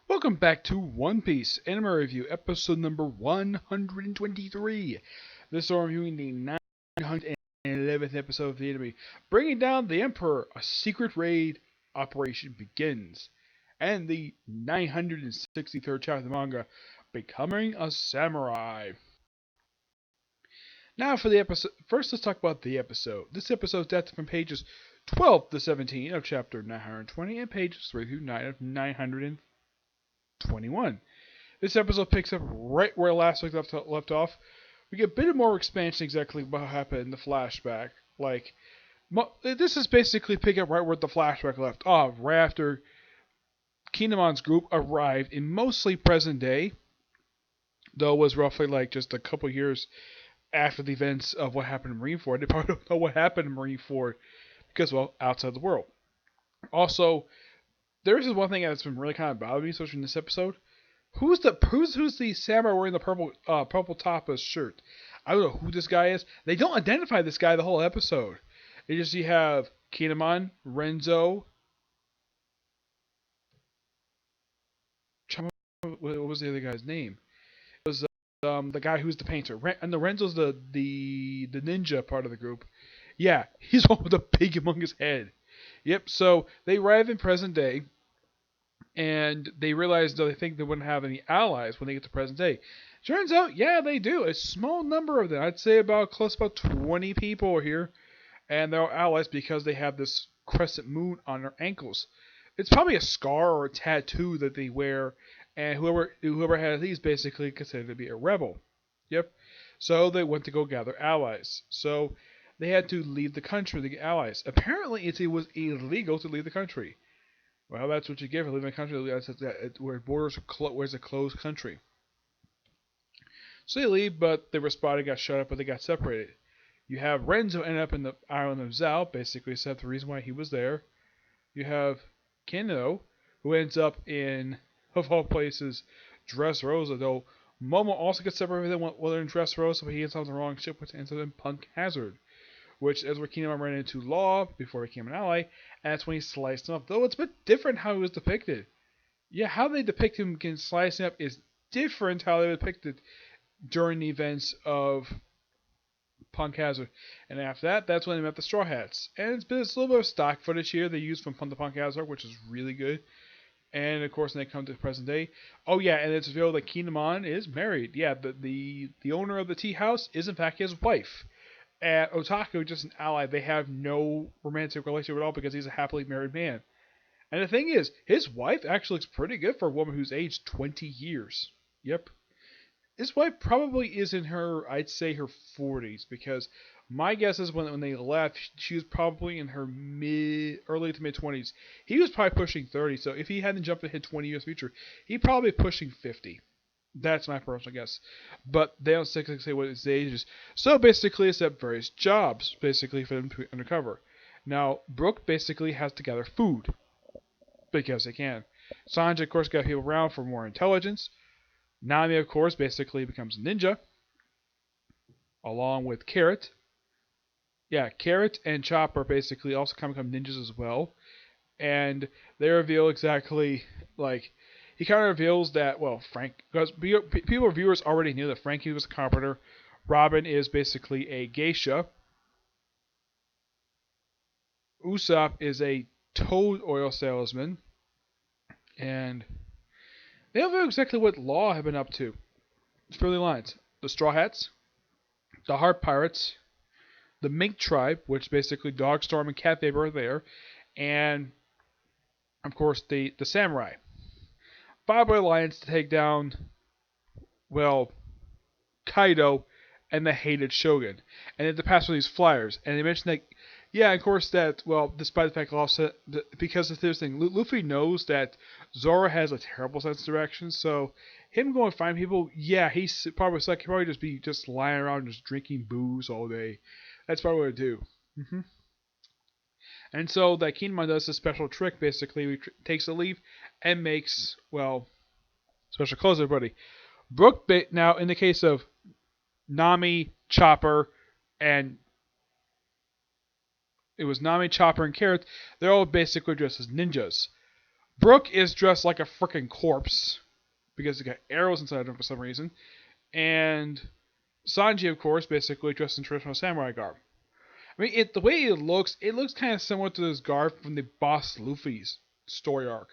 Welcome back to One Piece Anime Review, episode number 123. This is reviewing the 911th episode of the anime, bringing down the Emperor. A secret raid operation begins, and the 963rd chapter of the manga, Becoming a Samurai. Now for the episode. First, let's talk about the episode. This episode is adapted from pages 12 to 17 of chapter 920 and pages 3 through 9 of 921. This episode picks up right where last week left off. We get a bit more expansion exactly what happened in the flashback. This is basically picking up right where the flashback left off, right after Kinemon's group arrived in mostly present day, though it was roughly just a couple years after the events of what happened in Marineford. They probably don't know what happened in Marineford because, outside the world. Also, there is one thing that's been really kind of bothering me, especially in this episode. Who's the samurai wearing the purple top shirt? I don't know who this guy is. They don't identify this guy the whole episode. You have Kinemon, Renzo. What was the other guy's name? It was the guy who's the painter. And the Renzo's the ninja part of the group. Yeah, he's one with a big humongous head. Yep. So they arrive in present day. And they realize they think they wouldn't have any allies when they get to present day. Turns out, yeah, they do. A small number of them. I'd say about 20 people are here. And they're allies because they have this crescent moon on their ankles. It's probably a scar or a tattoo that they wear. And whoever has these basically considered to be a rebel. Yep. So they went to go gather allies. So they had to leave the country to get allies. Apparently, it was illegal to leave the country. Well, that's what you get for leaving a country where borders where it's a closed country. So they leave, but they were spotted, got shut up, but they got separated. You have Renzo end up in the island of Zal, basically said the reason why he was there. You have Keno, who ends up in, of all places, Dressrosa, though Momo also gets separated with them while they're in Dressrosa, but he ends up on the wrong ship, which ends up in Punk Hazard, which is where Kinemon ran into Law before he became an ally, and that's when he sliced him up. Though it's a bit different how he was depicted. Yeah, how they depict him getting slicing up is different how they depicted during the events of Punk Hazard. And after that, that's when they met the Straw Hats. And it's a little bit of stock footage here they used from the Punk Hazard, which is really good. And of course, when they come to the present day, oh yeah, and it's revealed that Kinemon is married. Yeah, the owner of the tea house is in fact his wife. And Otaku, just an ally, they have no romantic relationship at all because he's a happily married man. And the thing is, his wife actually looks pretty good for a woman who's aged 20 years. Yep. His wife probably is in her, I'd say her 40s, because my guess is when they left, she was probably in her early to mid 20s. He was probably pushing 30, so if he hadn't jumped ahead 20 years future, he'd probably be pushing 50. That's my personal guess. But they don't say what his age is. So basically, it's at various jobs, basically, for them to be undercover. Now, Brook basically has to gather food. Because they can. Sanji, of course, got people around for more intelligence. Nami, of course, basically becomes a ninja. Along with Carrot. Yeah, Carrot and Chopper basically also become ninjas as well. And they reveal exactly, he kind of reveals that, Frank, because viewers already knew that Frankie was a carpenter, Robin is basically a geisha, Usopp is a toad oil salesman, and they don't know exactly what Law have been up to. It's fairly lines. The Straw Hats, the Heart Pirates, the Mink Tribe, which basically Dogstorm and Cat Vapor are there, and, of course, the Samurai. Five-Boy Alliance to take down, Kaido and the hated Shogun. And they have to pass on these flyers. And they mentioned that, yeah, of course, that, despite the fact because of this thing, Luffy knows that Zoro has a terrible sense of direction, so him going to find people, yeah, he's probably like, he'd probably just be just lying around just drinking booze all day. That's probably what he'd do. And so that Kinemon does this special trick, basically, he takes a leaf and makes, special clothes, everybody. Brook, now, in the case of Nami, Chopper, and it was Nami, Chopper, and Carrot, they're all basically dressed as ninjas. Brooke is dressed like a freaking corpse because he got arrows inside of him for some reason. And Sanji, of course, basically dressed in traditional samurai garb. I mean, the way it looks kind of similar to this garb from the Boss Luffy's story arc.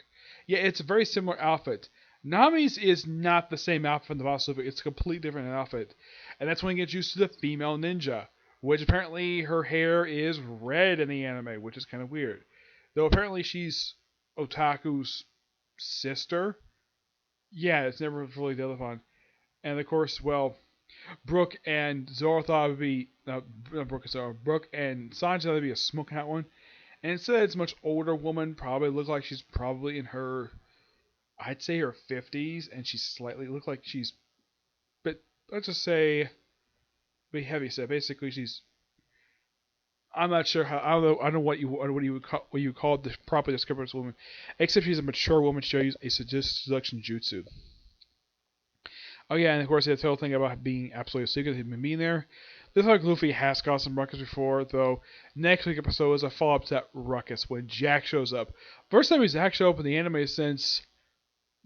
Yeah, it's a very similar outfit. Nami's is not the same outfit from the Boss Luffy. It's a completely different outfit. And that's when he gets used to the female ninja, which apparently her hair is red in the anime, which is kind of weird. Though apparently she's Otaku's sister. Yeah, it's never fully dealt upon. And of course, well, Brooke and Zoro thought it would be not Brooke and Zoro. Brooke and Sanji thought it would be a smoking hot one. And instead, it's a much older woman. Probably looks like she's probably in her, I'd say her 50s, and she slightly looks like she's, but let's just say, be heavy set. Basically, she's. I'm not sure how. I don't know what you would call the properly describe this woman, except she's a mature woman. She uses a seduction jutsu. Oh yeah, and of course, the whole thing about being absolutely secret, him being there. This like Luffy has caused some ruckus before, though. Next week's episode is a follow-up to that ruckus when Jack shows up. First time he's actually up in the anime since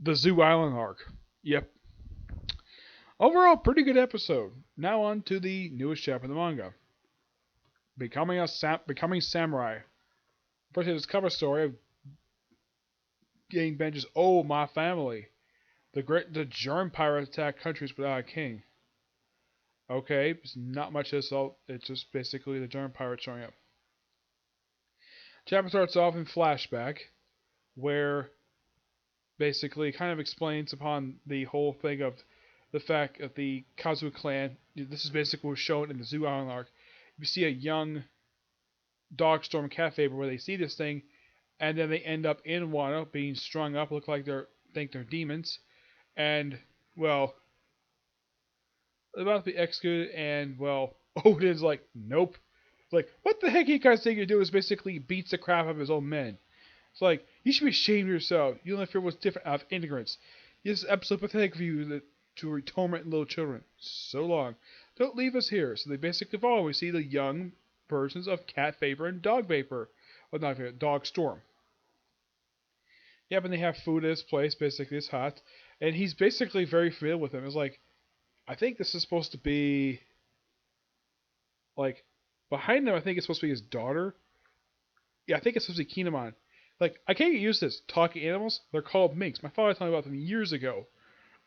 the Zoo Island arc. Yep. Overall, pretty good episode. Now on to the newest chapter in the manga. Becoming Samurai. First, this cover story of getting Benji's "Oh, my family." The germ pirates attack countries without a king. Okay, it's not much of this. It's just basically the germ pirates showing up. Chapter starts off in flashback, where basically kind of explains upon the whole thing of the fact that the Kazu clan. This is basically what's shown in the Zoo Island arc. You see a young Dogstorm Cat Faber where they see this thing, and then they end up in Wano being strung up, look like think they're demons, and well, they're about to be executed, and well, Odin's like, nope. It's like, what the heck you guys think you do is basically beats the crap out of his own men. It's like, you should be ashamed of yourself. You don't feel what's different out of ignorance. This is absolutely pathetic for you to torment little children. So long. Don't leave us here. So they basically follow. We see the young versions of Cat Faber and Dog Vapor. Well, not Vapor, Dog Storm. Yep, and they have food at his place. Basically, it's hot. And he's basically very familiar with him. It's like, I think this is supposed to be, like, behind him, I think it's supposed to be his daughter. Yeah, I think it's supposed to be Kinemon. Like, I can't get used to this. Talking animals, they're called minks. My father told me about them years ago.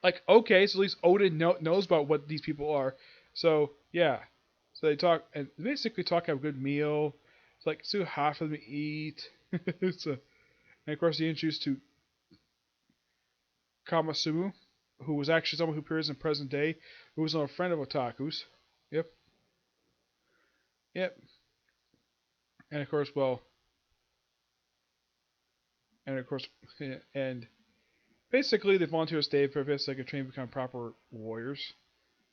Like, okay, so at least Odin knows about what these people are. So, yeah. So they talk, and basically talk about a good meal. It's like, it's too hot for them to eat. And of course, he introduced to Kamasumu, who was actually someone who appears in present day, who was a friend of Otaku's. Yep. Yep. And of course, and basically the volunteers stay for a bit so they can train to become proper warriors.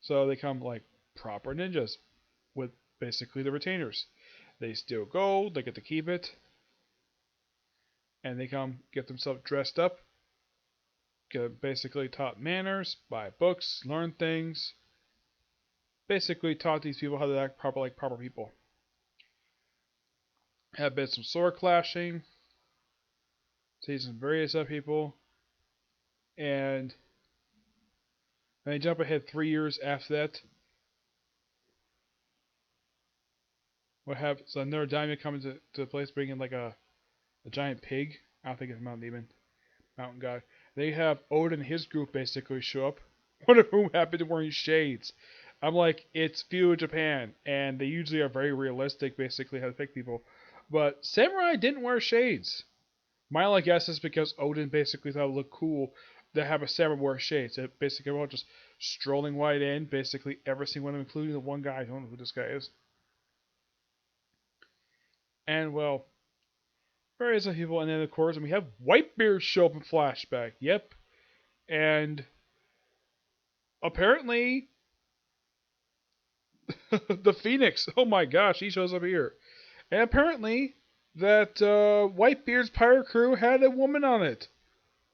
So they become like proper ninjas with basically the retainers. They steal gold, they get to keep it, and they come get themselves dressed up, get basically taught manners, buy books, learn things. Basically taught these people how to act proper like proper people. Have been some sword clashing, see some various other people, and they jump ahead 3 years after that. What happens? So another diamond comes to the place, bringing like a giant pig. I don't think it's Mountain Demon, Mountain God. They have Odin and his group basically show up. One of whom happened to wearing shades. I'm like, it's feudal Japan, and they usually are very realistic, basically how to pick people. But Samurai didn't wear shades. My only guess is because Odin basically thought it looked cool to have a samurai wear shades. So basically, everyone just strolling right in, basically every single one of them, including the one guy. I don't know who this guy is. And well, various other people, and then of course, and we have Whitebeard show up in flashback. Yep, and apparently the Phoenix. Oh my gosh, he shows up here. And apparently that Whitebeard's pirate crew had a woman on it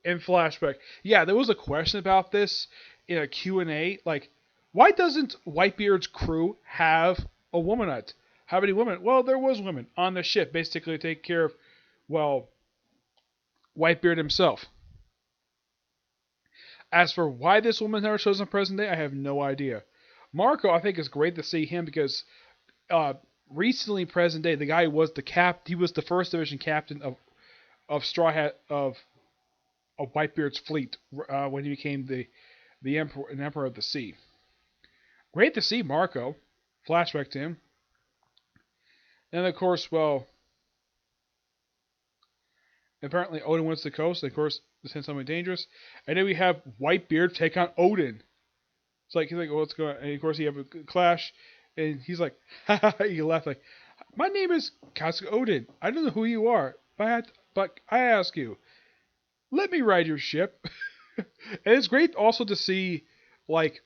in flashback. Yeah, there was a question about this in a Q&A. Like, why doesn't Whitebeard's crew have a woman on it? How many women? Well, there was women on the ship, basically to take care of, well, Whitebeard himself. As for why this woman never shows up present day, I have no idea. Marco, I think it's great to see him because recently, present day, the guy was he was the first division captain of Straw Hat of Whitebeard's fleet when he became the emperor of the sea. Great to see Marco. Flashback to him. And of course, well, apparently Odin wins the coast. And of course, this is something dangerous. And then we have Whitebeard take on Odin. He's like, what's going on? And of course, he have a clash. And he's like, he laughed like, my name is Kasuga Odin. I don't know who you are, but I ask you, let me ride your ship. And it's great also to see Whitebeard's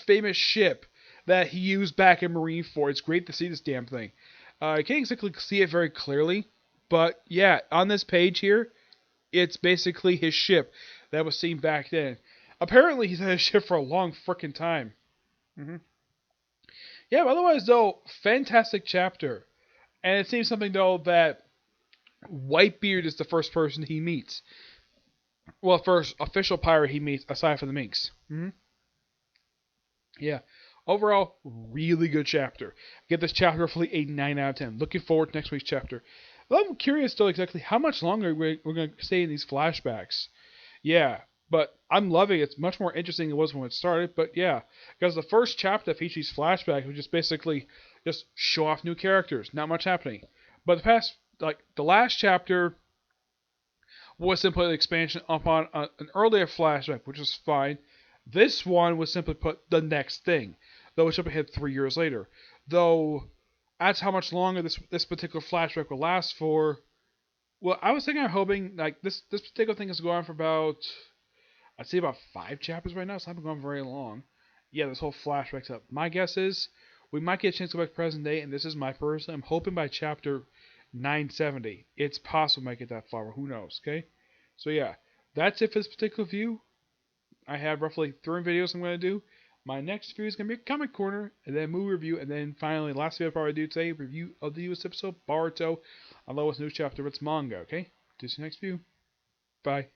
famous ship that he used back in Marineford. It's great to see this damn thing. I can't exactly see it very clearly, but yeah, on this page here, it's basically his ship that was seen back then. Apparently, he's had a ship for a long frickin' time. Yeah, but otherwise, though, fantastic chapter. And it seems something, though, that Whitebeard is the first person he meets. Well, first official pirate he meets, aside from the Minks. Yeah. Overall, really good chapter. Give this chapter roughly a 9 out of 10. Looking forward to next week's chapter. But I'm curious, though, exactly how much longer we're going to stay in these flashbacks. Yeah, but I'm loving it. It's much more interesting than it was when it started. But yeah, because the first chapter that features these flashbacks was just basically just show off new characters. Not much happening. But the last chapter was simply an expansion upon an earlier flashback, which is fine. This one was simply put the next thing, though it should have hit 3 years later. Though, that's how much longer this particular flashback will last for. Well, I was hoping like this particular thing is going on for about, I'd say about 5 chapters right now. So I haven't gone very long. Yeah, this whole flashback's up. My guess is we might get a chance to go back to present day, and this is my person. I'm hoping by chapter 970, it's possible we might get that far. Who knows? Okay, so yeah, that's it for this particular view. I have roughly 3 videos I'm going to do. My next video is going to be a comic corner, and then movie review, and then finally, last video I'll probably do today, review of the newest episode, Boruto, along with new chapter of its manga, okay? See you next view. Bye.